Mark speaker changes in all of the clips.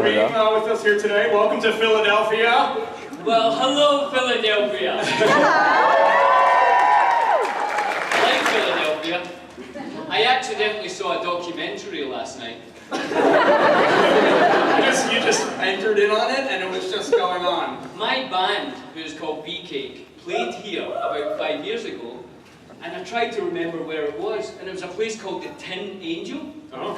Speaker 1: being with us here today. Welcome to Philadelphia.
Speaker 2: Well, hello, Philadelphia. I like Philadelphia. I accidentally saw a documentary last night.
Speaker 1: You just entered in on it, and it was just going on.
Speaker 2: My band, who's called B-Cake, played here about 5 years ago, and I tried to remember where it was, and it was a place called the Tin Angel.
Speaker 1: Oh.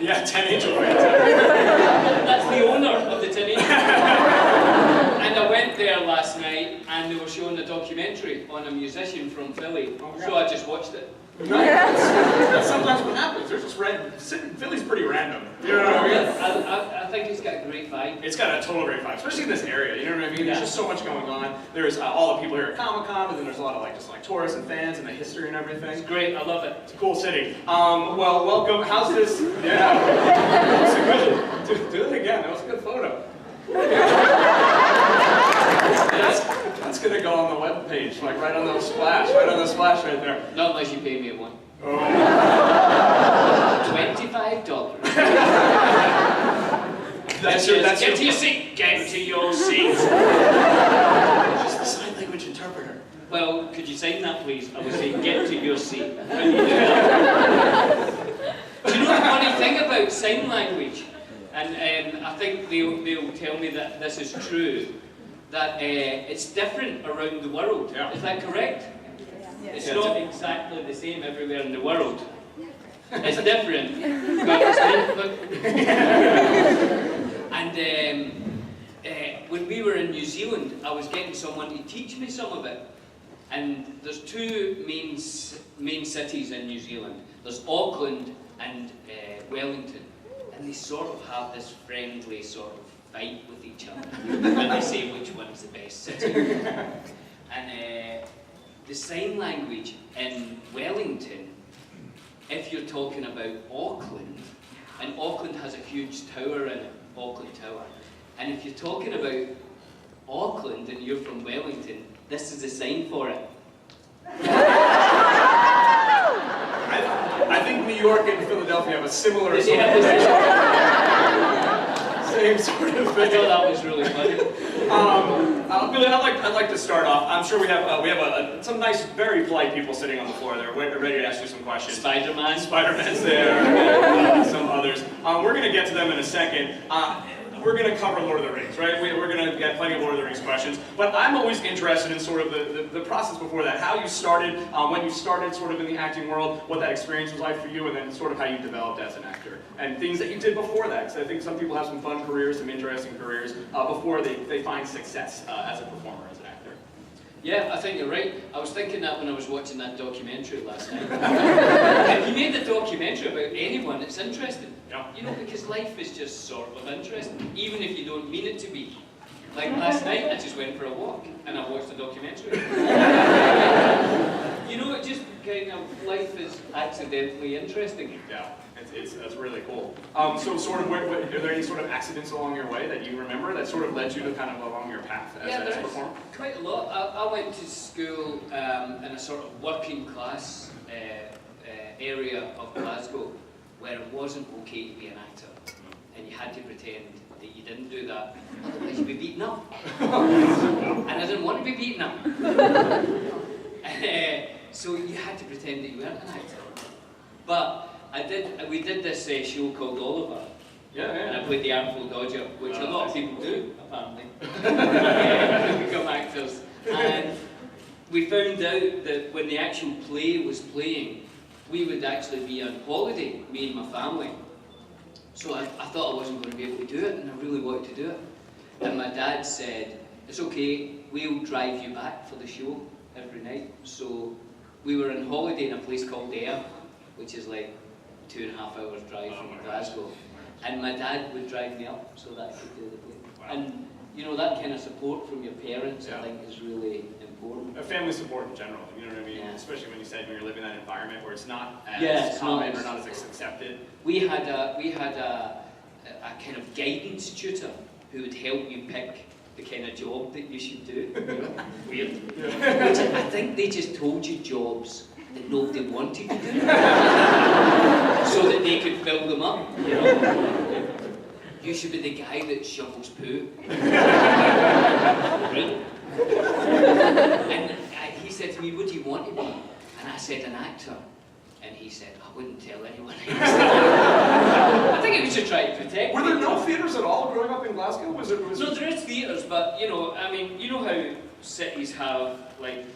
Speaker 1: Yeah, Tin Angel.
Speaker 2: That's the owner of the Tin Angel. And I went there last night, and they were showing a documentary on a musician from Philly, so I just watched it.
Speaker 1: That's sometimes what happens. There's just Philly's pretty random. You know what I mean?
Speaker 2: I think it's got a great vibe.
Speaker 1: It's got a total great vibe, especially in this area. You know what I mean? There's just so much going on. There's all the people here at Comic-Con, but then there's a lot of just tourists and fans and the history and everything.
Speaker 2: It's great. I love it.
Speaker 1: It's a cool city. Well, welcome. How's this? Yeah. That's a good. Do it again. That was a good photo. That's gonna go on the webpage, right on the splash, right there.
Speaker 2: Not unless you pay me one.
Speaker 1: Oh.
Speaker 2: $25.
Speaker 1: Get
Speaker 2: to your seat. Get to your seat.
Speaker 1: Just the sign language interpreter.
Speaker 2: Well, could you sign that, please? I was saying, get to your seat. Do you know the funny thing about sign language? And I think they'll tell me that this is true. That it's different around the world.
Speaker 1: Yeah.
Speaker 2: Is that correct?
Speaker 3: Yeah.
Speaker 2: It's not exactly the same everywhere in the world. It's different. But it's and when we were in New Zealand, I was getting someone to teach me some of it. And there's two main cities in New Zealand. There's Auckland and Wellington. And they sort of have this friendly sort of fight with each other when they say which one's the best city. And the sign language in Wellington, if you're talking about Auckland, and Auckland has a huge tower in it, Auckland Tower, and if you're talking about Auckland and you're from Wellington, this is the sign for it.
Speaker 1: I think New York and Philadelphia have a similar sort of same sort of thing.
Speaker 2: I thought that was really funny.
Speaker 1: Billy, I'd like to start off. I'm sure we have some nice, very polite people sitting on the floor there, ready to ask you some questions. Spider-Man's there, and some others. We're going to get to them in a second. We're going to cover Lord of the Rings, right? We're going to get plenty of Lord of the Rings questions. But I'm always interested in sort of the process before that, how you started, when you started sort of in the acting world, what that experience was like for you, and then sort of how you developed as an actor. And things that you did before that, because I think some people have some fun careers, some interesting careers, before they find success as a performer, as an actor.
Speaker 2: Yeah, I think you're right. I was thinking that when I was watching that documentary last night. If you made the documentary about anyone, it's interesting.
Speaker 1: Yeah.
Speaker 2: You know, because life is just sort of interesting, even if you don't mean it to be. Like last night, I just went for a walk and I watched a documentary. You know, it just kind of, life is accidentally interesting.
Speaker 1: Yeah, that's really cool. So sort of, are there any sort of accidents along your way that you remember that sort of led you to kind of along your path as a performer?
Speaker 2: Quite a lot. I went to school in a sort of working class area of Glasgow where it wasn't okay to be an actor. And you had to pretend that you didn't do that, otherwise you'd be beaten up. And I didn't want to be beaten up. So you had to pretend that you weren't an actor. But we did this show called Oliver.
Speaker 1: Yeah.
Speaker 2: And I played the Artful Dodger, which a lot of people do, apparently. Become actors. And we found out that when the actual play was playing, we would actually be on holiday, me and my family. So I thought I wasn't going to be able to do it, and I really wanted to do it. And my dad said, it's okay, we'll drive you back for the show every night. So we were on holiday in a place called Ayr, which is like 2.5 hours drive from Glasgow. And my dad would drive me up so that I could do the play.
Speaker 1: Wow.
Speaker 2: And you know, that kind of support from your parents,
Speaker 1: Yeah.
Speaker 2: I think, is really important.
Speaker 1: Family support in general, you know what I mean?
Speaker 2: Yeah.
Speaker 1: Especially when you said when you're living in that environment where it's not as common or not as accepted.
Speaker 2: We had a kind of guidance tutor who would help you pick the kind of job that you should do. You know? Weird.
Speaker 1: Yeah.
Speaker 2: Which I think they just told you jobs that nobody wanted to do, so that they could fill them up. You know? you should be the guy that shovels poo. Right? And he said to me, what do you want to be? And I said, an actor. And he said, I wouldn't tell anyone. I think it was to try to protect
Speaker 1: Were
Speaker 2: me.
Speaker 1: there no theatres at all growing up in Glasgow? Was it?
Speaker 2: No, there is theatres, but, you know, I mean, you know how cities have, like,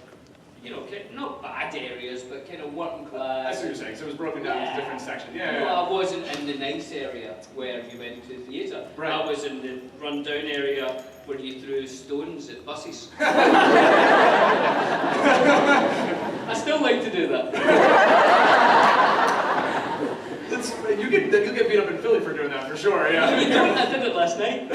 Speaker 2: you know, not bad areas, but kind of working class.
Speaker 1: I see what you're saying. So it was broken down into different sections. Yeah,
Speaker 2: No, I wasn't in the nice area where you went to theatre.
Speaker 1: Right.
Speaker 2: I was in the run-down area where you threw stones at buses. I still like to do that.
Speaker 1: You'll get beat up in Philly for doing that, for sure, yeah.
Speaker 2: You don't, I did it last night.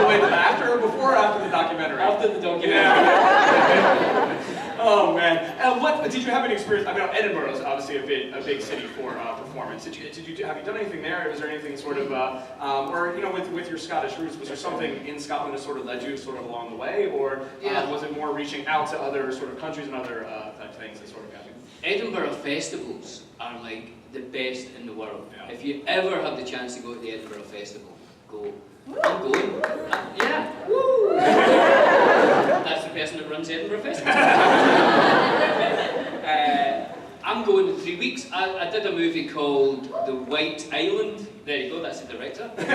Speaker 1: Wait, after or before or after the documentary?
Speaker 2: After the documentary.
Speaker 1: Yeah. Oh man. What did you have any experience? I mean, Edinburgh is obviously a big city for performance. Have you done anything there? Was there anything sort of, or you know, with your Scottish roots, was there something in Scotland that sort of led you sort of along the way, or was it more reaching out to other sort of countries and other type things that sort of got you?
Speaker 2: Edinburgh festivals are like the best in the world.
Speaker 1: Yeah.
Speaker 2: If you ever have the chance to go to the Edinburgh Festival, go. I'm going. Yeah. Woo! That's the person that runs Edinburgh Festival. I'm going in 3 weeks. I did a movie called The White Island. There you go, that's the director. And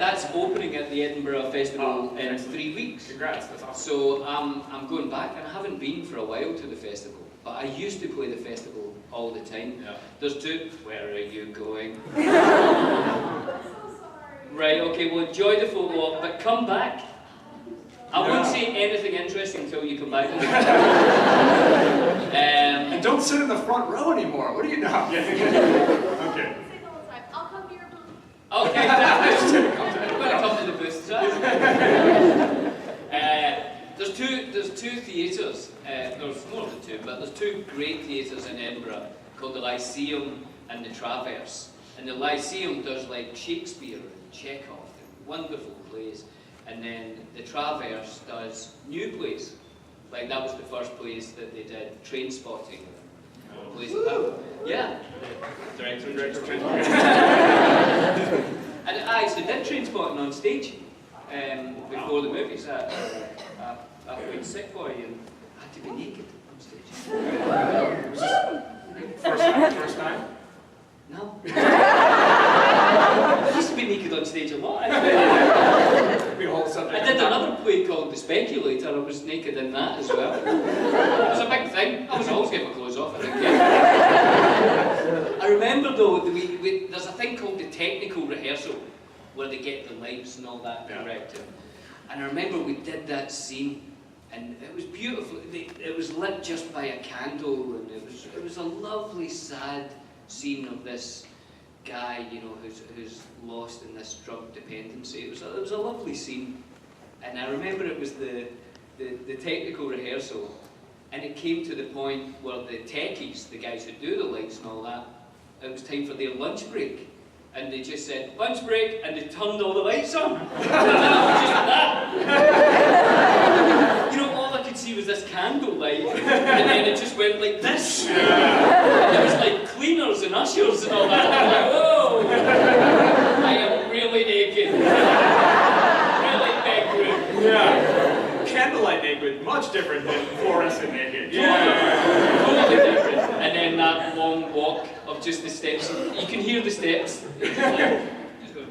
Speaker 2: that's opening at the Edinburgh Festival in 3 weeks.
Speaker 1: Congrats, that's awesome.
Speaker 2: So I'm going back, and I haven't been for a while to the festival. But I used to play the festival all the time.
Speaker 1: Yeah.
Speaker 2: There's two. Where are you going? Right, okay, well enjoy the photo walk, but come back. I won't say anything interesting until you come back.
Speaker 1: And don't sit in the front row anymore. What do you know? Okay.
Speaker 3: I'll come to your booth.
Speaker 2: Okay, I'm going to come to the booth. There's two theatres. There's more than two, but there's two great theatres in Edinburgh called the Lyceum and the Traverse. And the Lyceum does like Shakespeare and Chekhov and wonderful plays. And then the Traverse does new plays. Like that was the first place that they did Train Spotting. Plays like that. Yeah. Director of Trainspotting. And I actually did Train Spotting on stage before the movies. I played sick boy and had to be naked on stage.
Speaker 1: First time?
Speaker 2: No. I used to be naked on stage a lot. I did another play called The Speculator. I was naked in that as well. It was a big thing. I was always getting my clothes off, I think. I remember though, there's a thing called the technical rehearsal where they get the lights and all that correct. And I remember we did that scene and it was beautiful. It was lit just by a candle and it was a lovely, sad scene of this guy, you know, who's lost in this drug dependency. It was a lovely scene, and I remember it was the technical rehearsal, and it came to the point where the techies, the guys who do the lights and all that, it was time for their lunch break, and they just said lunch break, and they turned all the lights on. And it was just that. You know, all I could see was this candle light, and then it just went like this. And it was like cleaners and ushers and all that. And I'm like, whoa! I am really naked. Really naked.
Speaker 1: Yeah. Candlelight naked, much different than fluorescent naked.
Speaker 2: Yeah. Totally different. And then that long walk of just the steps. You can hear the steps. Just going.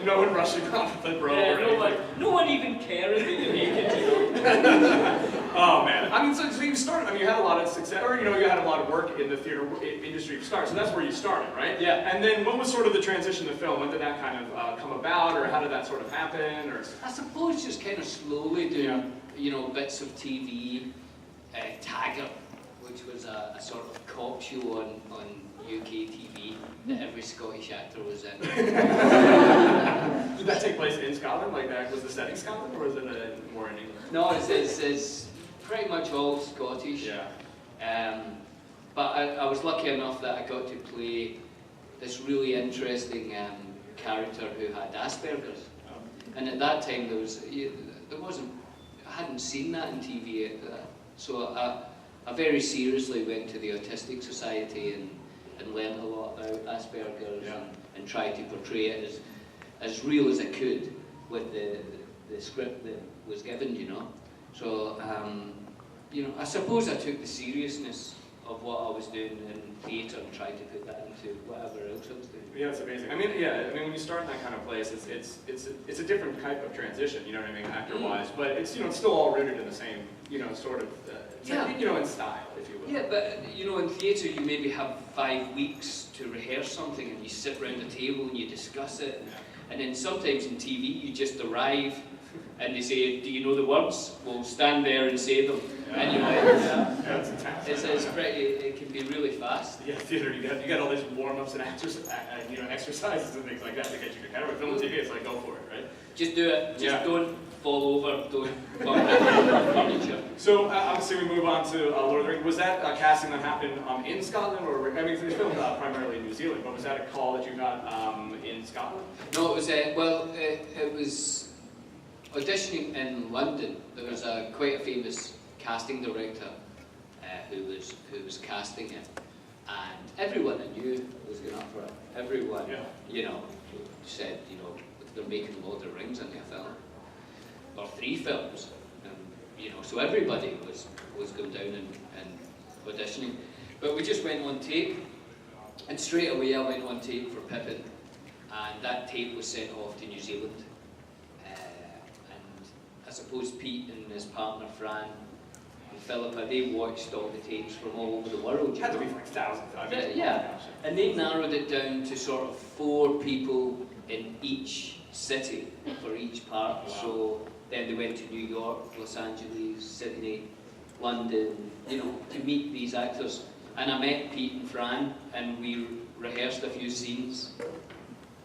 Speaker 1: No one rushing off the road.
Speaker 2: Yeah, no one even caring that you're naked, you know.
Speaker 1: Oh man, I mean, so you started. I mean, you had a lot of success, or you know, you had a lot of work in the theater industry to start. So that's where you started, right?
Speaker 2: Yeah.
Speaker 1: And then, what was sort of the transition to film? When did that kind of come about, or how did that sort of happen, or?
Speaker 2: I suppose just kind of slowly doing, you know, bits of TV, Taggart, which was a sort of cop show on UK TV that every Scottish actor was in.
Speaker 1: Did that take place in Scotland? Like that was the setting Scotland, or was it more in England?
Speaker 2: No, it's pretty much all Scottish.
Speaker 1: Yeah.
Speaker 2: But I was lucky enough that I got to play this really interesting character who had Asperger's. And at that time I hadn't seen that in TV. So I very seriously went to the Autistic Society and learned a lot about Asperger's and tried to portray it as real as I could with the script that was given, you know. So, you know, I suppose I took the seriousness of what I was doing in theatre and tried to put that into whatever else I was doing.
Speaker 1: Yeah, it's amazing. I mean, when you start in that kind of place, it's a different type of transition, you know what I mean, actor-wise, but it's, you know, it's still all rooted in the same, you know, sort of, you know, in style, if you will.
Speaker 2: Yeah, but, you know, in theatre you maybe have 5 weeks to rehearse something and you sit around a table and you discuss it.
Speaker 1: Yeah.
Speaker 2: And then sometimes in TV you just arrive and they say, do you know the words? Well, stand there and say them.
Speaker 1: Yeah.
Speaker 2: And you know,
Speaker 1: It's intense.
Speaker 2: it can be really fast.
Speaker 1: Yeah, theater, you got all these warm-ups and you know, exercises and things like that to get you to kind of film and TV. It's like, go for it, right?
Speaker 2: Just do it. Just don't fall over. Don't bump into furniture.
Speaker 1: So obviously we move on to Lord of the Rings. Was that casting that happened in Scotland, or I mean, it's filmed primarily in New Zealand, but was that a call that you got in Scotland?
Speaker 2: No, it was it was auditioning in London. There was quite a famous casting director who was casting it, and everyone I knew was going up for it. Everyone, you know, said, you know, they're making Lord of the Rings into a film, or 3 films, and you know, so everybody was going down and auditioning. But we just went on tape, and straight away I went on tape for Pippin, and that tape was sent off to New Zealand. And I suppose Pete and his partner Fran and Philippa, they watched all the tapes from all over the world.
Speaker 1: It had to be like thousands. I mean,
Speaker 2: Yeah, and they narrowed it down to sort of 4 people in each city for each part.
Speaker 1: Wow.
Speaker 2: So then they went to New York, Los Angeles, Sydney, London, you know, to meet these actors. And I met Pete and Fran, and we rehearsed a few scenes.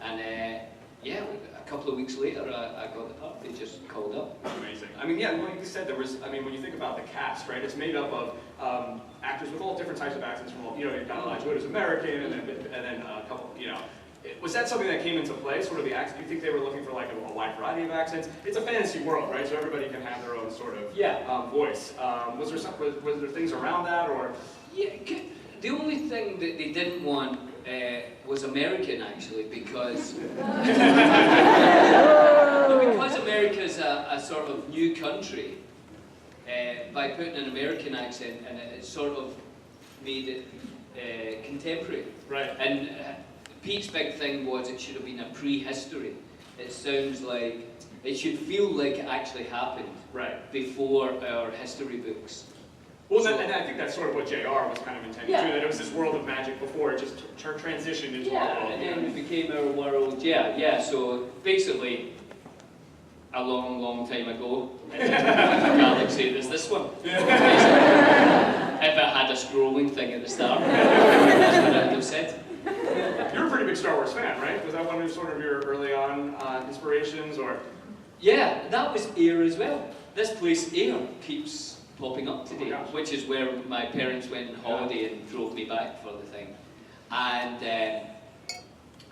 Speaker 2: And yeah, a couple of weeks later, I got the part. They just called up.
Speaker 1: Amazing. I mean, yeah, like you said, there was, I mean, when you think about the cast, right, it's made up of actors with all different types of accents from all, you know, you've got Elijah Wood as American, and then a couple, you know. Was that something that came into play, sort of the accent? Do you think they were looking for like a wide variety of accents? It's a fantasy world, right? So everybody can have their own sort of voice. Was there things around that, or?
Speaker 2: Yeah, the only thing that they didn't want was American, actually, because because America's a sort of new country. By putting an American accent in it, it sort of made it contemporary.
Speaker 1: Right.
Speaker 2: And Pete's big thing was it should have been a prehistory. It sounds like, it should feel like it actually happened before our history books.
Speaker 1: Well, and I think that's sort of what JR was kind of intending too, that it was this world of magic before it just transitioned into our world.
Speaker 2: And then it became our world, so basically, a long, long time ago, in the galaxy, there's this one. If it had a scrolling thing at the start, that's what I would have said.
Speaker 1: You're a pretty big Star Wars fan, right? Was that one of sort of your early on inspirations, or?
Speaker 2: Yeah, that was Ayr as well. This place, Ayr, keeps popping up today, which is where my parents went on holiday and drove me back for the thing. And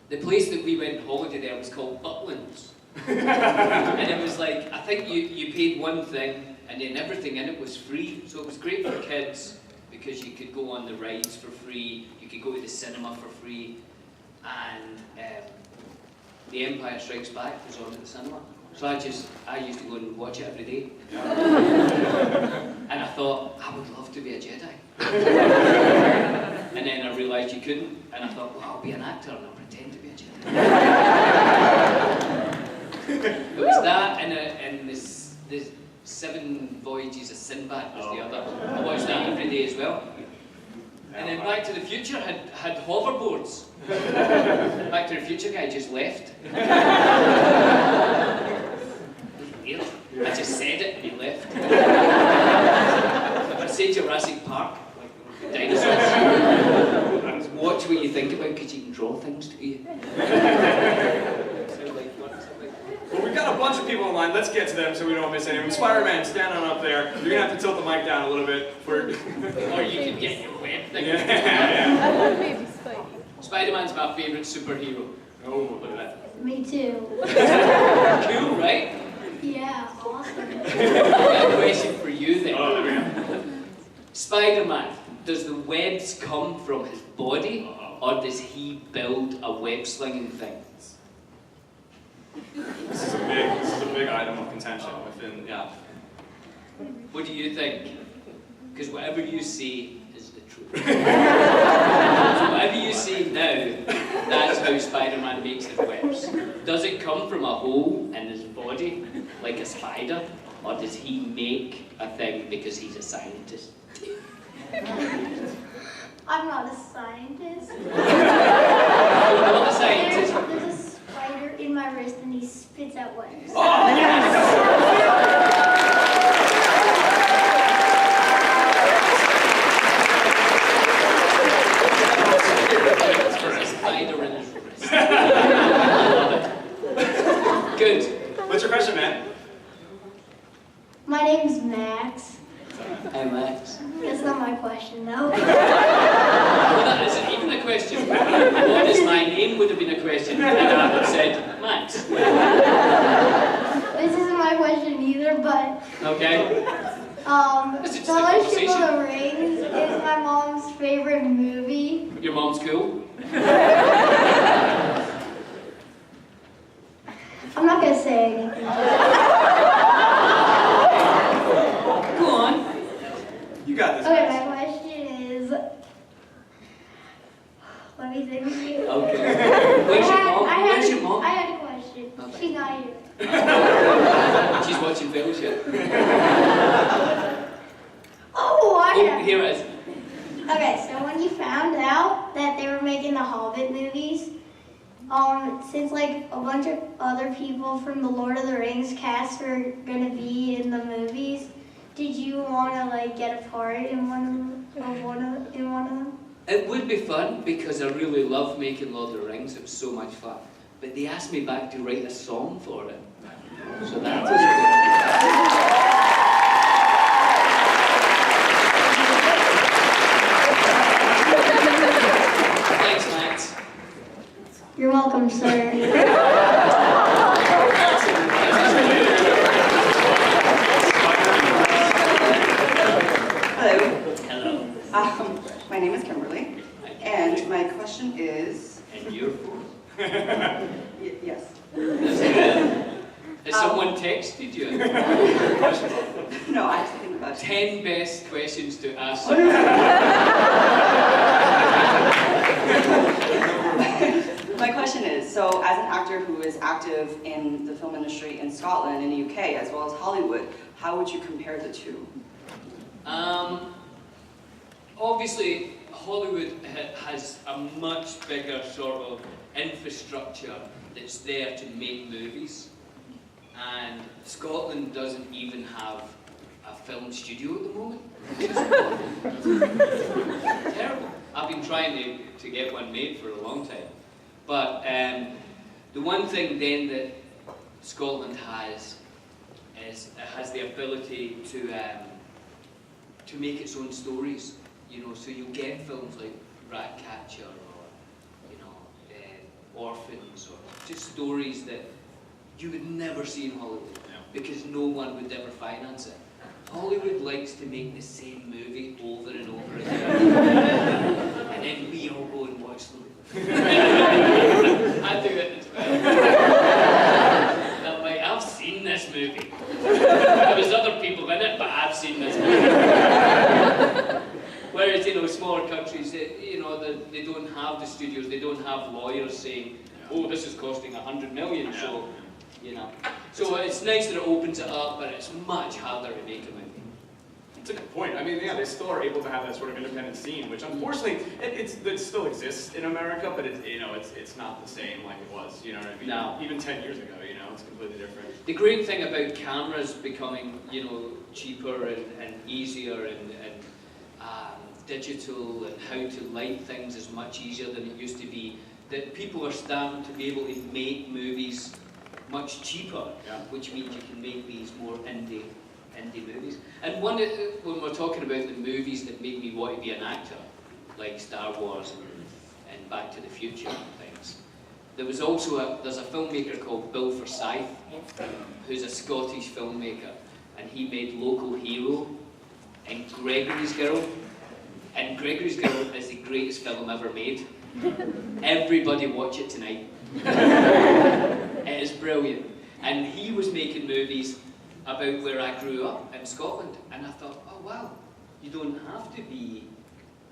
Speaker 2: the place that we went on holiday there was called Butlins. And it was like, I think you paid one thing and then everything in it was free. So it was great for kids because you could go on the rides for free, you could go to the cinema for free, and The Empire Strikes Back was on at the cinema. So I used to go and watch it every day. And I thought, I would love to be a Jedi. And then I realised you couldn't, and I thought, well, I'll be an actor and I'll pretend to be a Jedi. It was that, and this 7 Voyages of Sinbad was the other. I watched that every day as well. And then Back to the Future had hoverboards. Back to the Future guy just left. Weird. I just said it and he left. I said Jurassic Park, like the dinosaurs. Watch what you think about because you can draw things to you.
Speaker 1: Well, we've got a bunch of people in line. Let's get to them so we don't miss anyone. Spider-Man, stand on up there. You're going to have to tilt the mic down a little bit.
Speaker 2: Or you can get your web thing.
Speaker 3: I love baby Spidey.
Speaker 2: Spider-Man's my favourite superhero.
Speaker 1: Oh, look at that.
Speaker 3: Me too.
Speaker 2: Cool, right?
Speaker 3: Yeah, awesome.
Speaker 2: I've got a question for you then.
Speaker 1: Oh, there we go.
Speaker 2: Spider-Man Does the webs come from his body, or does he build a web-slinging thing?
Speaker 1: This is a big item of contention within, yeah.
Speaker 2: What do you think? Because whatever you say is the truth. So whatever you say now, that's how Spider-Man makes his webs. Does it come from a hole in his body, like a spider, or does he make a thing because he's a scientist?
Speaker 4: I'm not a scientist.
Speaker 2: You're not a scientist.
Speaker 4: There's a spider in my wrist and he spits out webs.
Speaker 1: Oh, yes!
Speaker 2: Spider in his wrist. I love it. Good.
Speaker 1: What's your question, man?
Speaker 4: My name's Max.
Speaker 2: Hi, Max.
Speaker 4: That's not my question, though.
Speaker 2: Well, that isn't even a question. What is my name would have been a question, and I would have said, Max.
Speaker 4: This isn't my question either, but
Speaker 2: Okay? This is just a
Speaker 4: Fellowship of
Speaker 2: conversation.
Speaker 4: the Rings is my mom's favorite movie.
Speaker 2: Your mom's cool?
Speaker 4: I'm not gonna say anything.
Speaker 2: Go on.
Speaker 1: You got this.
Speaker 4: Okay,
Speaker 1: Max.
Speaker 4: my question is. Let me think.
Speaker 2: Okay. Where's your mom? Where's your mom?
Speaker 4: I had a question.
Speaker 2: Okay.
Speaker 4: She's not here.
Speaker 2: She's watching Fellowship.
Speaker 4: Oh, I
Speaker 2: Oh,
Speaker 4: know.
Speaker 2: here it is.
Speaker 4: Okay, so when you found out that they were making the Hobbit movies, since like a bunch of other people from the Lord of the Rings cast were gonna be in the movies, did you wanna like get a part in one of them?
Speaker 2: It would be fun because I really love making Lord of the Rings. It was so much fun. But they asked me back to write a song for it. So that was good. Thanks, Max.
Speaker 4: You're welcome, sir.
Speaker 5: Hello.
Speaker 2: Hello.
Speaker 5: My name is Kimberly, and my question is,
Speaker 2: And your phone.
Speaker 5: yes.
Speaker 2: Has someone texted you?
Speaker 5: No, I have to think about it.
Speaker 2: 10 best questions to ask.
Speaker 5: My question is, so as an actor who is active in the film industry in Scotland and the UK, as well as Hollywood, how would you compare the two?
Speaker 2: Obviously, Hollywood has a much bigger sort of infrastructure that's there to make movies, and Scotland doesn't even have a film studio at the moment. Terrible. I've been trying to get one made for a long time. But the one thing then that Scotland has is it has the ability to make its own stories. You know, so you get films like Ratcatcher or, you know, Orphans, or just stories that you would never see in Hollywood because no one would ever finance it. Hollywood likes to make the same movie over and over again, and then we all go and watch them. I do it as well. I'm like, I've seen this movie. There was other people in it, but I've seen this movie. Whereas, you know, smaller countries, they don't have the studios, they don't have lawyers saying, oh, this is costing 100 million, so, you know. So it's nice that it opens it up, but it's much harder to make a movie.
Speaker 1: That's a good point. I mean, yeah, they still are able to have that sort of independent scene, which unfortunately it still exists in America, but it's not the same like it was. You know what I mean?
Speaker 2: No.
Speaker 1: Even 10 years ago, you know, it's completely different.
Speaker 2: The great thing about cameras becoming, you know, cheaper and easier and digital, and how to light things is much easier than it used to be, that people are starting to be able to make movies much cheaper, which means you can make these more indie movies. And when we're talking about the movies that made me want to be an actor, like Star Wars and Back to the Future and things, there's a filmmaker called Bill Forsyth, who's a Scottish filmmaker, and he made Local Hero and Gregory's Girl. And Gregory's Girl is the greatest film ever made. Everybody watch it tonight. It is brilliant. And he was making movies about where I grew up in Scotland. And I thought, oh wow, you don't have to be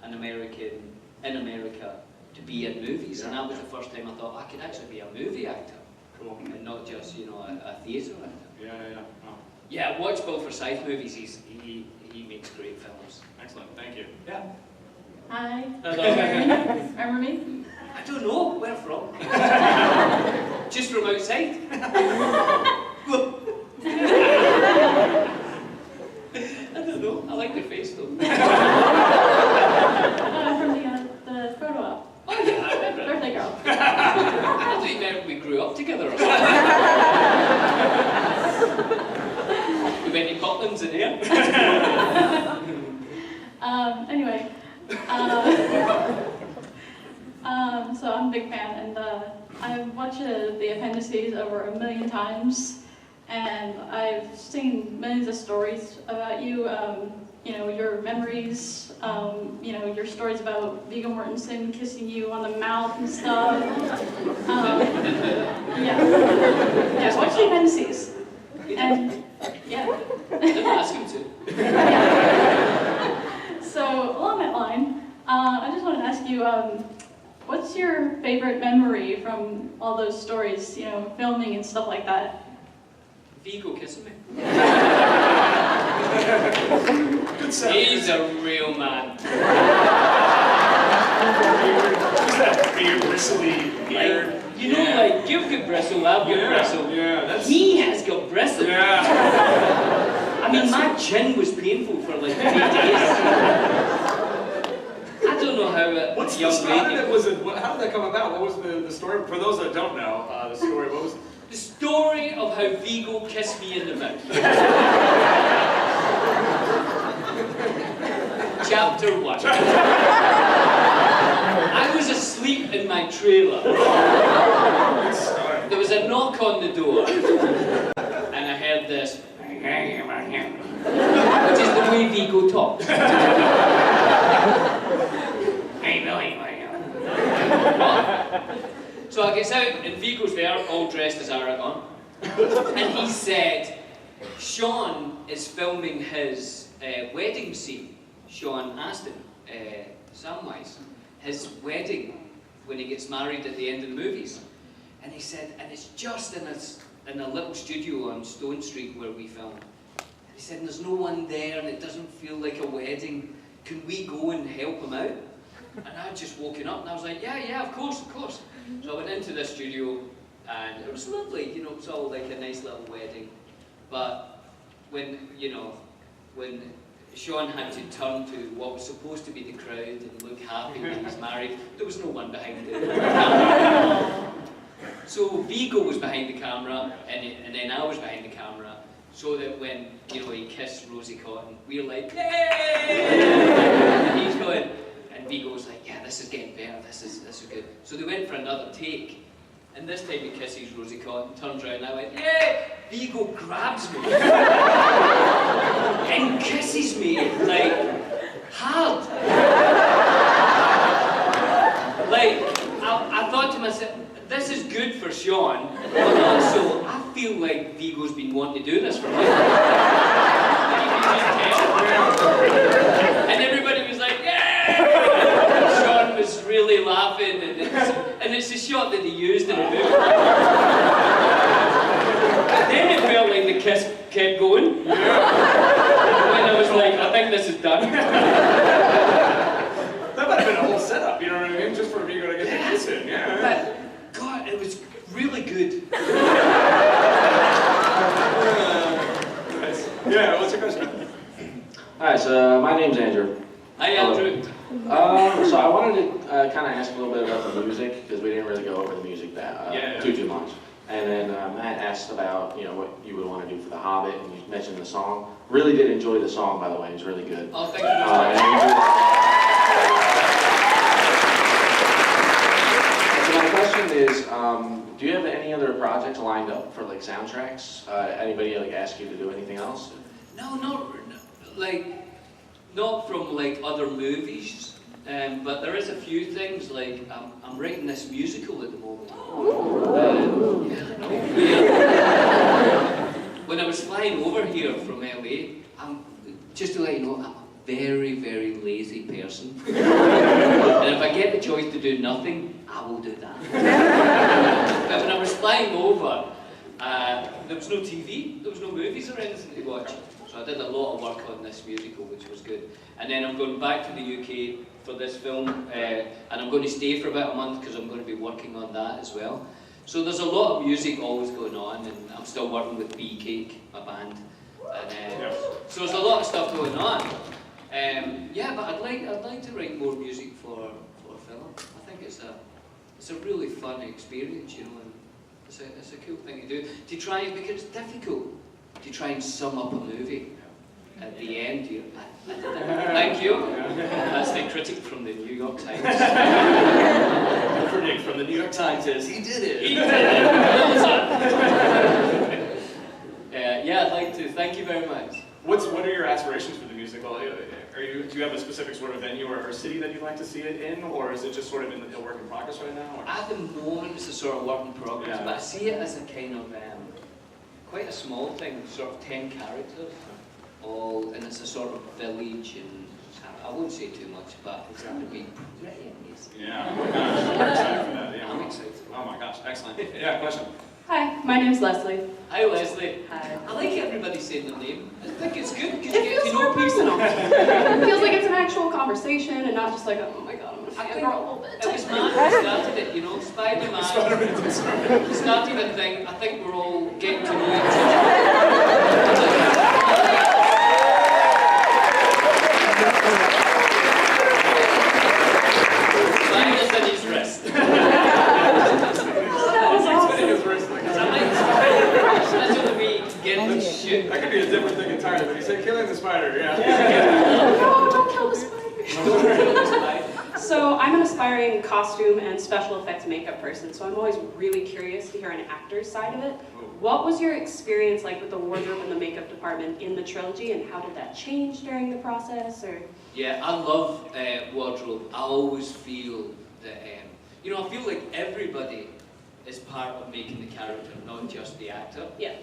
Speaker 2: an American in America to be in movies.
Speaker 1: Yeah.
Speaker 2: And that was the first time I thought I could actually be a movie actor.
Speaker 1: Cool.
Speaker 2: And not just, you know, a theatre actor.
Speaker 1: Yeah. Oh,
Speaker 2: Yeah, watch Bill Forsyth movies. He makes great films.
Speaker 1: excellent. Thank you. Yeah.
Speaker 3: Hi.
Speaker 2: Hello.
Speaker 3: Remember me?
Speaker 2: I don't know where from. Just from outside. I don't know. I like your face though.
Speaker 3: From the photo op.
Speaker 2: Oh yeah, I remember.
Speaker 3: Birthday girl.
Speaker 2: I thought you meant we grew up together or something. We went to Cotlands in here.
Speaker 3: Anyway. So I'm a big fan, and I've watched the appendices over 1,000,000 times, and I've seen millions of stories about you. You know, your memories. You know, your stories about Viggo Mortensen kissing you on the mouth and stuff. Yeah. Yeah. Watch the appendices. And yeah.
Speaker 2: Didn't ask him to.
Speaker 3: So along that line, I just wanted to ask you, what's your favorite memory from all those stories, you know, filming and stuff like that?
Speaker 2: Viggo kissing me.
Speaker 1: Good sound.
Speaker 2: He's a real man.
Speaker 1: Who's that beard, bristly beard?
Speaker 2: Like, you know, like, you've got bristle, I've got bristle.
Speaker 1: Yeah, that's...
Speaker 2: He has got bristle.
Speaker 1: Yeah.
Speaker 2: I mean, my chin was painful for like 3 days. I don't know how a
Speaker 1: What's the
Speaker 2: young
Speaker 1: story? How did
Speaker 2: lady...
Speaker 1: how did that come about? What was the story? For those that don't know, the story, what was...
Speaker 2: The story of how Viggo kissed me in the mouth. Chapter 1. I was asleep in my trailer. There was a knock on the door, and I heard this, which is the way Viggo talks. Hey, Billy, what? So I gets out, and Viggo's there, all dressed as Aragon, and he said, Sean is filming his wedding scene, Sean Astin, Samwise, his wedding when he gets married at the end of the movies. And he said, and it's just in a little studio on Stone Street where we film. And he said, and there's no one there, and it doesn't feel like a wedding. Can we go and help him out? And I'd just woken up, and I was like, yeah, of course. So I went into the studio, and it was lovely, you know, it was all like a nice little wedding. But when Sean had to turn to what was supposed to be the crowd and look happy when he's married, there was no one behind the camera. So Viggo was behind the camera, and then I was behind the camera, so that when, you know, he kissed Rosie Cotton, we were like, yay! And he's going, and Viggo was like, yeah, this is getting better, this is good. So they went for another take, and this time he kisses Rosie Cotton, turns around, and I went, yeah! Viggo grabs me, and kisses me, like, hard. Like, I thought to myself, this is good for Sean, but also, I feel like Viggo's been wanting to do this for me. And everybody was like, yeah! Sean was really laughing, and it's a shot that they used in the movie. But then it felt like the kiss kept going. And I was like, I think this is done.
Speaker 1: That might have been a whole setup, you know what I mean? Just for Viggo to get the kiss in, yeah.
Speaker 2: But, God, it was really good.
Speaker 1: Nice. Yeah, what's your question?
Speaker 6: Hi, so my name's Andrew.
Speaker 2: Hi, Andrew.
Speaker 6: So I wanted to kind of ask a little bit about the music, because we didn't really go over the music too much. And then Matt asked about, you know, what you would want to do for The Hobbit, and you mentioned the song. Really did enjoy the song, by the way. It was really good.
Speaker 2: Oh, thank you.
Speaker 6: So my question is, do you have any other projects lined up for like soundtracks? Anybody like ask you to do anything else?
Speaker 2: No, like, not from like other movies, but there is a few things like I'm writing this musical at the moment. When I was flying over here from LA, just to let you know, I'm a very, very lazy person. And if I get the choice to do nothing, I will do that. But when I was flying over, there was no TV, there was no movies or anything to watch. So I did a lot of work on this musical, which was good. And then I'm going back to the UK for this film, and I'm going to stay for about a month because I'm going to be working on that as well. So there's a lot of music always going on, and I'm still working with Bee Cake, my band. And, so there's a lot of stuff going on. Yeah, but I'd like to write more music for film. I think it's a really fun experience, you know, and it's a cool thing to do. To try, because it's difficult to try and sum up a movie at the end. I did it. Thank you. That's the critic from the New York Times.
Speaker 1: The critic from the New York Times says he did it.
Speaker 2: He did it. Yeah, I'd like to. Thank you very much.
Speaker 1: What are your aspirations for the musical? Do you have a specific sort of venue or city that you'd like to see it in, or is it just sort of in a work in progress right now? Or?
Speaker 2: At the moment, it's a sort of work in progress,
Speaker 1: Yeah.
Speaker 2: but I see it as a kind of quite a small thing, sort of 10 characters, and it's a sort of village, and I won't say too much, but it's going to be pretty amazing.
Speaker 1: Yeah, oh my gosh, we're excited for that. Yeah.
Speaker 2: I'm excited.
Speaker 1: Oh my gosh, excellent. Yeah, question.
Speaker 7: Hi, my name's Leslie.
Speaker 2: Hi, Leslie.
Speaker 7: Hi.
Speaker 2: I like everybody saying their name. I think it's good because
Speaker 7: It
Speaker 2: you get
Speaker 7: feels
Speaker 2: to know
Speaker 7: more
Speaker 2: people.
Speaker 7: personal. It feels like it's an actual conversation and not just like, oh my god, I'm gonna fuck a girl a little bit.
Speaker 2: It was Matt who started it, you know, Spider-Man. Started a thing. I think we're all getting to know each other. Spiders in his wrist.
Speaker 1: That could be a different thing entirely, but he said killing the spider, yeah.
Speaker 7: No, don't kill the spider. So I'm an aspiring costume and special effects makeup person, so I'm always really curious to hear an actor's side of it. What was your experience like with the wardrobe and the makeup department in the trilogy, and how did that change during the process? Or
Speaker 2: Yeah, I love wardrobe. I always feel that, you know, I feel like everybody is part of making the character, not just the actor.
Speaker 7: yeah.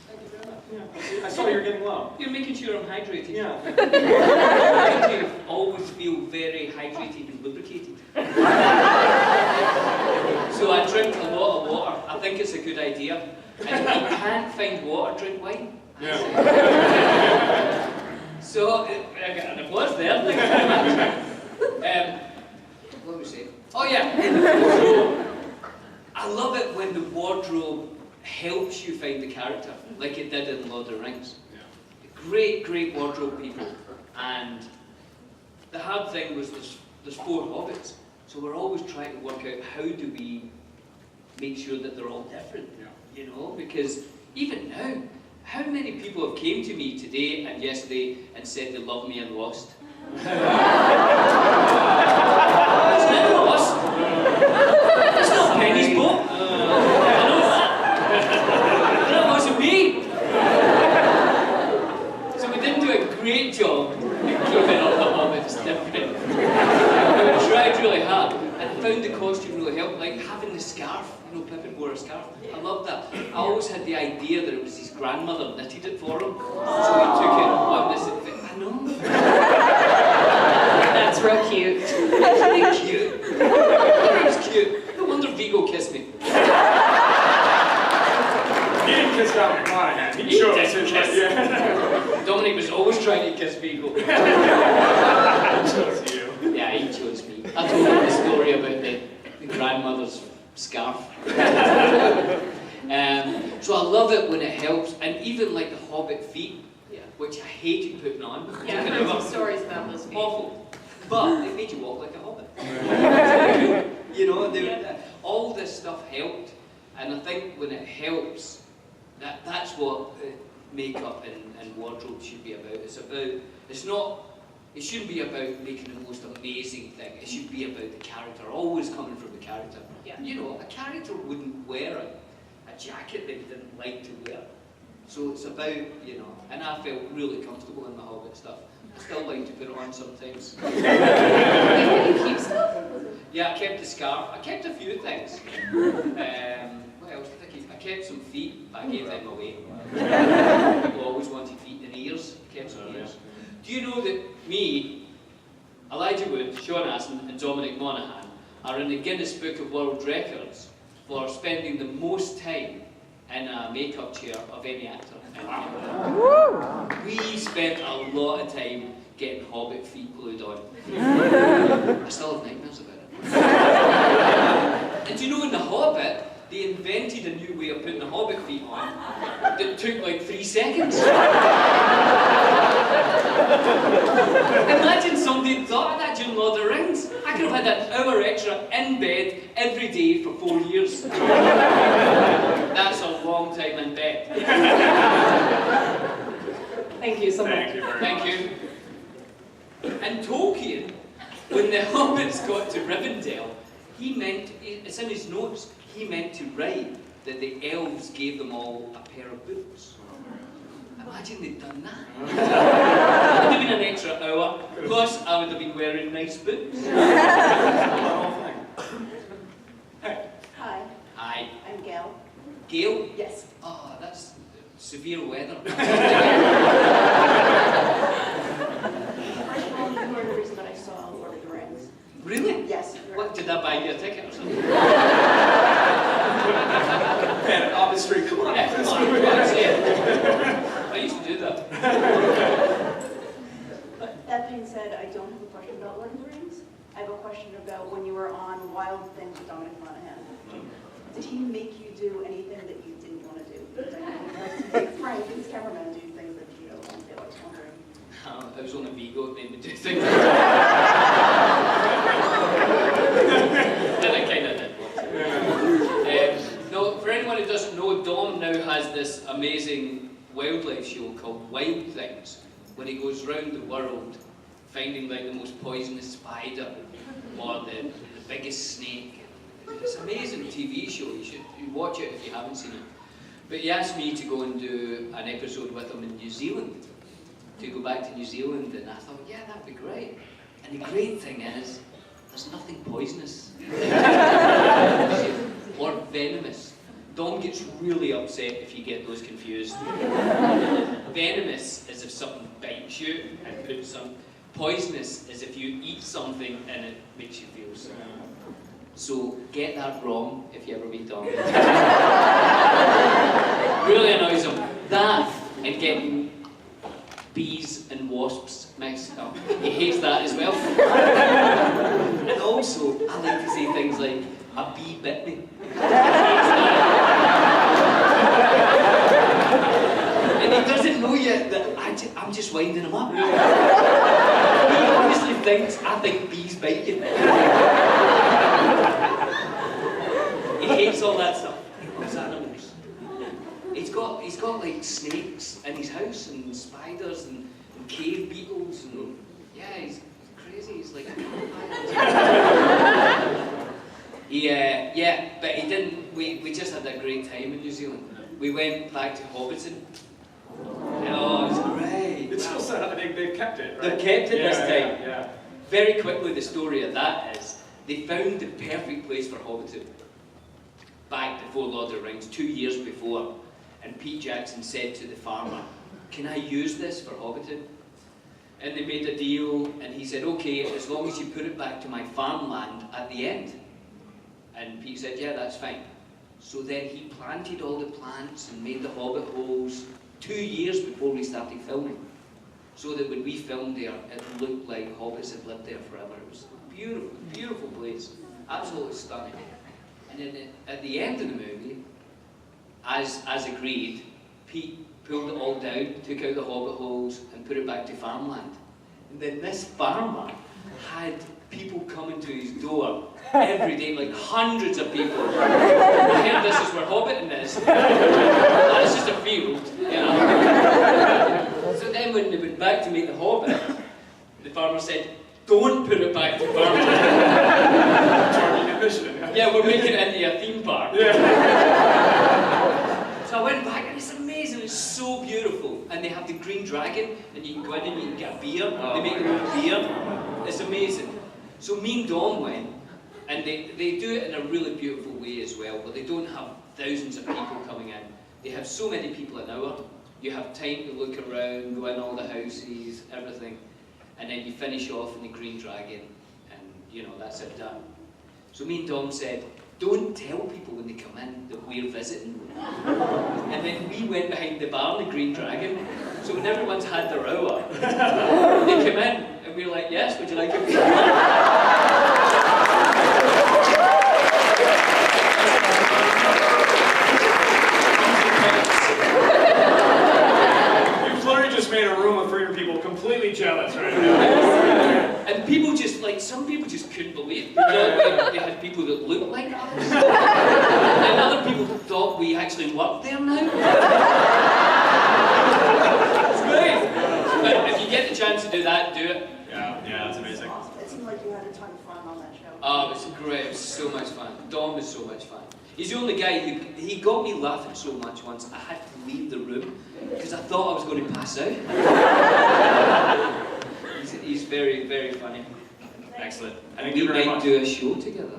Speaker 2: Thank you very much.
Speaker 1: Yeah. I saw you're getting low.
Speaker 2: You're making sure I'm hydrated.
Speaker 1: Yeah.
Speaker 2: I like to always feel very hydrated and lubricated. So I drink a lot of water. I think it's a good idea. And if you can't find water, drink wine.
Speaker 1: Yeah.
Speaker 2: So, and it was there, thank you very much. What was I saying? Oh yeah! So, I love it when the wardrobe helps you find the character, like it did in Lord of the Rings.
Speaker 1: Yeah.
Speaker 2: Great, great wardrobe people. And the hard thing was there's 4 hobbits, so we're always trying to work out how do we make sure that they're all different, you know, because even now, how many people have came to me today and yesterday and said they love me and lost? It's not lost. It's not Penny's boat. I know that. That wasn't me. So we didn't do a great job in keeping up the Hobbits different. We tried really hard and I found the costume really helped, like having the scarf. You know, Pippin wore a scarf. I loved that. I always had the idea that it was his grandmother knitted it for him. So he took it on this adventure. I know.
Speaker 7: That's real cute.
Speaker 2: Isn't it cute? It was cute. No wonder Vigo kissed me.
Speaker 1: He didn't kiss Dominic Monaghan. He chose his
Speaker 2: kiss.
Speaker 1: Yeah.
Speaker 2: Dominic was always trying to kiss Vigo.
Speaker 1: He chose you.
Speaker 2: Yeah, he chose me. I told him the story about the grandmother's scarf. So I love it when it helps, and even like the Hobbit feet, which I hated putting on.
Speaker 7: Yeah, I've heard some stories about those feet.
Speaker 2: Awful. But they made you walk like a hobbit. You know, all this stuff helped, and I think when it helps, that's what makeup and wardrobe should be about. It shouldn't be about making the most amazing thing. It should be about the character, always coming from the character.
Speaker 7: Yeah.
Speaker 2: You know, a character wouldn't wear a jacket that he didn't like to wear. So it's about, you know, and I felt really comfortable in the Hobbit stuff. I still like to put it on sometimes.
Speaker 7: You keep stuff?
Speaker 2: Yeah, I kept the scarf. I kept a few things. What else did I keep? I kept some feet, but I gave them away. People always wanted feet and ears. I kept some ears. Do you know that me, Elijah Wood, Sean Astin, and Dominic Monaghan are in the Guinness Book of World Records for spending the most time in a makeup chair of any actor. We spent a lot of time getting Hobbit feet glued on. I still have nightmares about it. And do you know, in the Hobbit, they invented a new way of putting the Hobbit feet on that took like 3 seconds. Imagine somebody had thought of that during Lord of the Rings. I could have had an hour extra in bed every day for 4 years. That's a long time in bed.
Speaker 7: Thank you so much.
Speaker 1: Thank you very much.
Speaker 2: Thank you. And Tolkien, when the Hobbits got to Rivendell, it's in his notes, he meant to write that the elves gave them all a pair of boots. Imagine they'd done that. It would have been an extra hour, plus I would have been wearing nice boots.
Speaker 1: Hey.
Speaker 8: Hi,
Speaker 2: Hi.
Speaker 8: I'm Gail.
Speaker 2: Gail?
Speaker 8: Yes.
Speaker 2: Oh, that's severe weather.
Speaker 8: First of all, you were the reason that I saw Lord of the Rings.
Speaker 2: Really?
Speaker 8: Yes.
Speaker 2: What, did I buy you a ticket or something?
Speaker 1: Man, off the street, come on.
Speaker 2: Yeah, come on, say it. I used to do that.
Speaker 8: But that being said, I don't have a question about Lord of the Rings. I have a question about when you were on Wild Things with Dominic Monaghan. Did he make you do anything that you didn't want to do? Because I know he likes to make Frank, his cameraman, do things that you don't want to do. I was wondering.
Speaker 2: I was on a Vigo, they would do things. And I kind of did. No, for anyone who doesn't know, Dom now has this amazing wildlife show called Wild Things, when he goes round the world finding like the most poisonous spider or the biggest snake. It's an amazing TV show. You should watch it if you haven't seen it. But he asked me to go and do an episode with him in New Zealand, to go back to New Zealand, and I thought, yeah, that'd be great. And the great thing is, there's nothing poisonous or venomous. Dom gets really upset if you get those confused. Venomous is if something bites you and puts some. Poisonous is if you eat something and it makes you feel sick. So get that wrong if you ever meet Dom. Really annoys him. That and getting bees and wasps mixed up. He hates that as well. And also, I like to say things like, a bee bit me. He hates that. And he doesn't know yet that I'm just winding him up. He obviously thinks I think bees bite you. He hates all that stuff. He loves animals. He's got like snakes in his house and spiders and cave beetles and yeah, he's crazy. He's like yeah, but he didn't. We just had a great time in New Zealand. We went back to Hobbiton. Oh, it was great.
Speaker 1: It's still set up. They've kept it, right?
Speaker 2: They've kept it this time.
Speaker 1: Yeah.
Speaker 2: Very quickly, the story of that is they found the perfect place for Hobbiton back before Lord of the Rings, 2 years before. And Pete Jackson said to the farmer, "Can I use this for Hobbiton?" And they made a deal, and he said, "Okay, as long as you put it back to my farmland at the end." And Pete said, "Yeah, that's fine." So then he planted all the plants and made the hobbit holes 2 years before we started filming. So that when we filmed there, it looked like hobbits had lived there forever. It was a beautiful, beautiful place. Absolutely stunning. And then at the end of the movie, as agreed, Pete pulled it all down, took out the hobbit holes and put it back to farmland. And then this farmer had people coming to his door every day, like hundreds of people. I heard this is where Hobbiton is. That's just a field, you know. So then when they went back to make the Hobbit, the farmer said, "Don't put it back to farmland." Yeah, we're making it into a theme park. Yeah. So I went went back and it's amazing, it's so beautiful. And they have the green dragon, and you can go in and you can get a beer. They make their own beer. It's amazing. So me and Dom went, and they do it in a really beautiful way as well, but they don't have thousands of people coming in. They have so many people an hour. You have time to look around, go in all the houses, everything. And then you finish off in the green dragon, and you know, that's it done. So me and Dom said, don't tell people when they come in that we're visiting. And then we went behind the bar in the Green Dragon. So when everyone's had their hour, they come in and we're like, yes, would you like a beer?
Speaker 1: You've literally just made a room of 300 people completely jealous right now.
Speaker 2: And people just, like, some people just couldn't believe it. They had people that looked like us. And other people thought we actually worked there now. It's great. But if you get the chance to do that, do it.
Speaker 1: Yeah, that's amazing.
Speaker 8: It seemed like you had a ton of fun on that show.
Speaker 2: Oh, it was great. It was so much fun. Dom was so much fun. He's the only guy who, he got me laughing so much once, I had to leave the room because I thought I was going to pass out. He's very, very funny.
Speaker 1: Excellent.
Speaker 2: And
Speaker 1: Thank
Speaker 2: we
Speaker 1: you very
Speaker 2: might
Speaker 1: much.
Speaker 2: do a show together.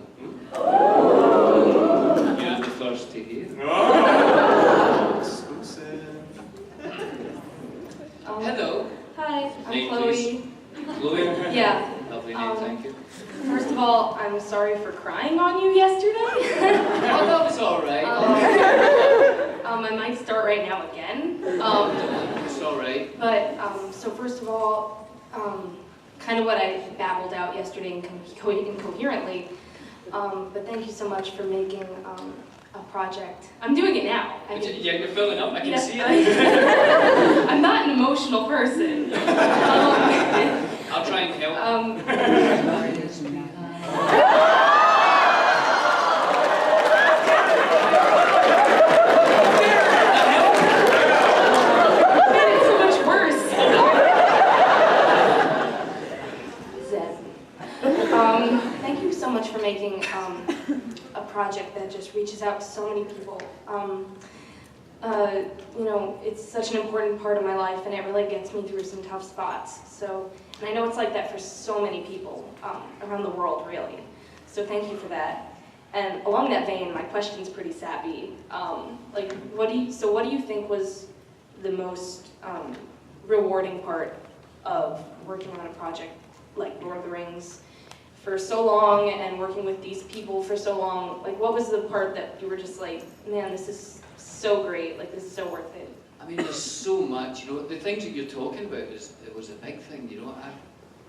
Speaker 2: You're the first to hear.
Speaker 1: Oh, exclusive.
Speaker 2: Hello.
Speaker 9: Hi, I'm
Speaker 2: Name,
Speaker 9: Chloe.
Speaker 2: please. Chloe?
Speaker 9: Yeah.
Speaker 2: Lovely name, thank you.
Speaker 9: First of all, I'm sorry for crying on you yesterday.
Speaker 2: Oh, that was alright.
Speaker 9: I might start right now again.
Speaker 2: It's alright.
Speaker 9: But, so first of all, kind of what I babbled out yesterday incoherently. But thank you so much for making a project. I'm doing it now.
Speaker 2: Yeah, you're filling up, I can see it.
Speaker 9: I'm not an emotional person.
Speaker 2: I'll try and help.
Speaker 9: It's so much worse. Zen. Thank you so much for making a project that just reaches out to so many people. You know, it's such an important part of my life, and it really gets me through some tough spots. So, and I know it's like that for so many people around the world, really. So thank you for that. And along that vein, my question's pretty sappy. Like, what do you think was the most rewarding part of working on a project like Lord of the Rings for so long and working with these people for so long? Like, what was the part that you were just like, man, this is so great, like this is so worth it?
Speaker 2: I mean, there's so much, you know, the things that you're talking about it was a big thing, you know.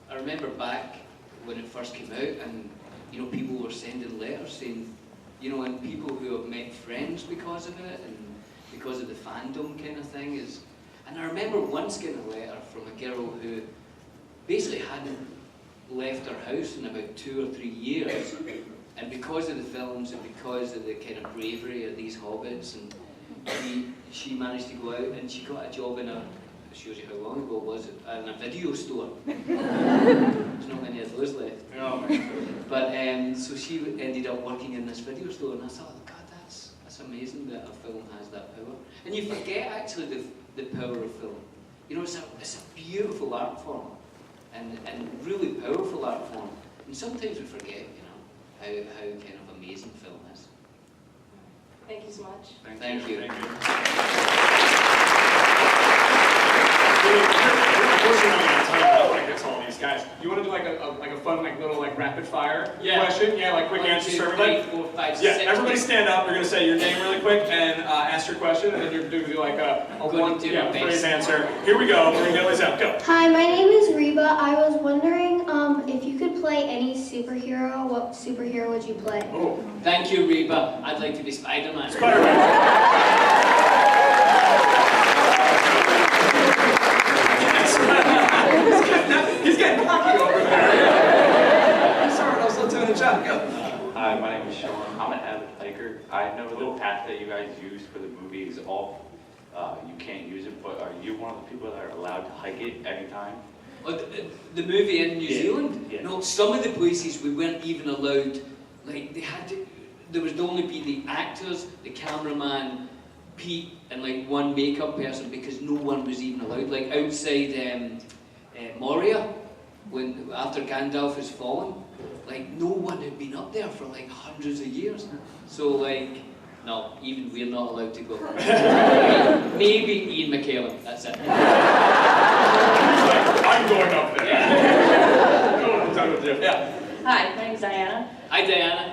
Speaker 2: I remember back when it first came out and, you know, people were sending letters saying, you know, and people who have met friends because of it and because of the fandom kind of thing is, and I remember once getting a letter from a girl who basically hadn't left her house in about 2 or 3 years, and because of the films and because of the kind of bravery of these hobbits, and she managed to go out and she got a job in a, it shows you how long ago was it, in a video store. There's not many of those left.
Speaker 1: No.
Speaker 2: But so she ended up working in this video store, and I thought, God, that's amazing that a film has that power. And you forget actually the power of film. You know, it's a beautiful art form, and really powerful art form. And sometimes we forget, you know, how kind of amazing film is.
Speaker 9: Thank you so much.
Speaker 2: Thank you.
Speaker 1: Thank you. Unfortunately, I'm telling you about like this, all these guys. You want to do like a fun little rapid fire question? Yeah, like quick answers for everybody.
Speaker 2: 3, 4, 5,
Speaker 1: Yeah,
Speaker 2: 6.
Speaker 1: everybody stand up. You're gonna say your name really quick and ask your question, and then you're gonna do like a one phrase answer. Here we go. We're gonna get this out. Go.
Speaker 4: Hi, my name is Reba. I was wondering if you could play any superhero, what superhero would you play?
Speaker 1: Oh,
Speaker 2: Thank you, Reba. I'd like to be Spider-Man.
Speaker 1: He's getting cocky over there. Sorry, I was still doing the job. Go.
Speaker 10: Hi, my name is Sean. I'm an avid hiker. I know the path that you guys used for the movie is off. You can't use it, but are you one of the people that are allowed to hike it anytime?
Speaker 2: Oh, the movie in New Zealand?
Speaker 10: Yeah.
Speaker 2: No, some of the places we weren't even allowed, like they had to, there would only be the actors, the cameraman, Pete, and like one makeup person because no one was even allowed. Like outside Moria, when after Gandalf has fallen, like no one had been up there for like hundreds of years. So like, no, even we're not allowed to go. Maybe Ian McKellen, that's it.
Speaker 1: I'm going up there. Yeah.
Speaker 11: Hi, my name's Diana.
Speaker 2: Hi, Diana.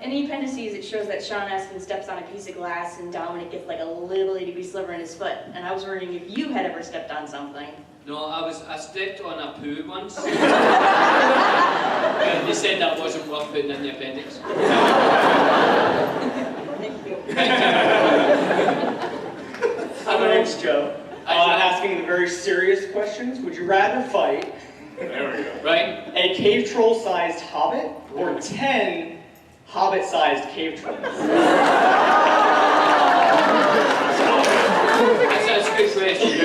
Speaker 11: In the appendices, it shows that Sean Astin steps on a piece of glass and Dominic gets like a little itty bitty sliver in his foot. And I was wondering if you had ever stepped on something.
Speaker 2: No, I stepped on a poo once. They said that wasn't worth putting in the appendix.
Speaker 11: Thank you.
Speaker 12: Hi, my name's Joe. Asking the very serious questions. Would you rather fight
Speaker 1: There we go.
Speaker 2: Right?
Speaker 12: a cave troll-sized hobbit or 10 hobbit-sized cave trolls?
Speaker 2: That's a good question.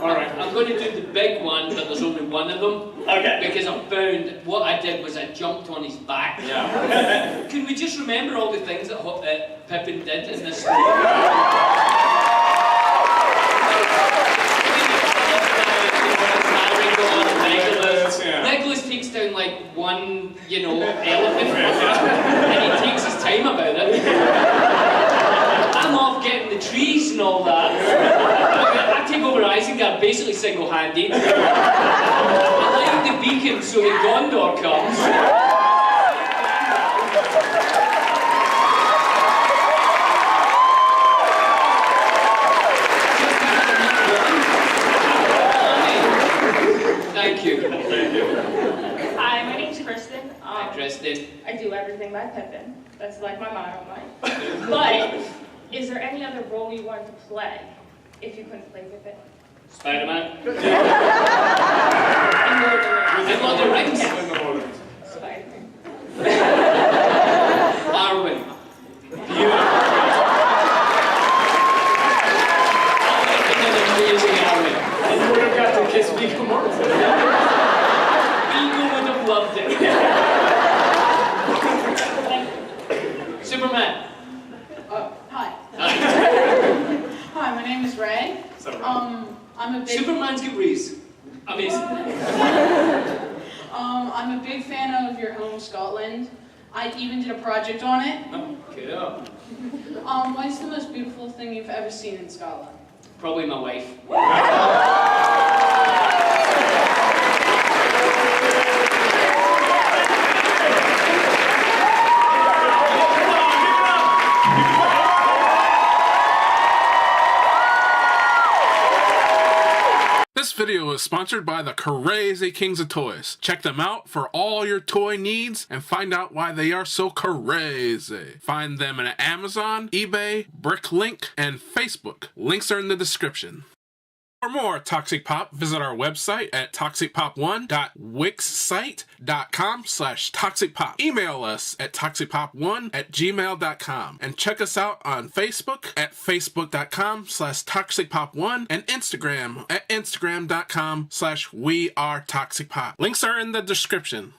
Speaker 1: All right.
Speaker 2: I'm going to do the big one, but there's only one of them.
Speaker 12: Okay.
Speaker 2: Because I found what I did was I jumped on his back.
Speaker 1: Yeah.
Speaker 2: Can we just remember all the things that Pippin did in this story? Nicholas takes down like one, elephant, and he takes his time about it. I'm off getting the trees and all that. I take over Isengard basically single-handed. I light the beacon so that Gondor comes. Thank you.
Speaker 11: Hi, my name's Kristen.
Speaker 2: Hi, Kristen.
Speaker 11: I do everything by Pippin. That's like my motto in life. But is there any other role you wanted to play if you couldn't play Pippin?
Speaker 2: Spider-Man. In Lord of the Rings.
Speaker 11: Spider-Man.
Speaker 2: Arwen.
Speaker 1: And you would have got to kiss Viggo Mortensen.
Speaker 2: Viggo would have loved it. Superman.
Speaker 13: Hi.
Speaker 2: Hi.
Speaker 13: Hi, my name is Ray. I'm a big.
Speaker 2: Superman's good breeze. Amazing.
Speaker 13: I'm a big fan of your home, Scotland. I even did a project on it.
Speaker 2: Cool.
Speaker 13: What's the most beautiful thing you've ever seen in Scotland?
Speaker 2: Probably my wife.
Speaker 14: This video is sponsored by the Crazy Kings of Toys. Check them out for all your toy needs and find out why they are so crazy. Find them on Amazon, eBay, Bricklink, and Facebook. Links are in the description. For more Toxic Pop, visit our website at toxicpop1.wixsite.com/toxicpop. Email us at toxicpop1@gmail.com and check us out on Facebook at facebook.com/toxicpop1 and Instagram at instagram.com/wearetoxicpop. Links are in the description.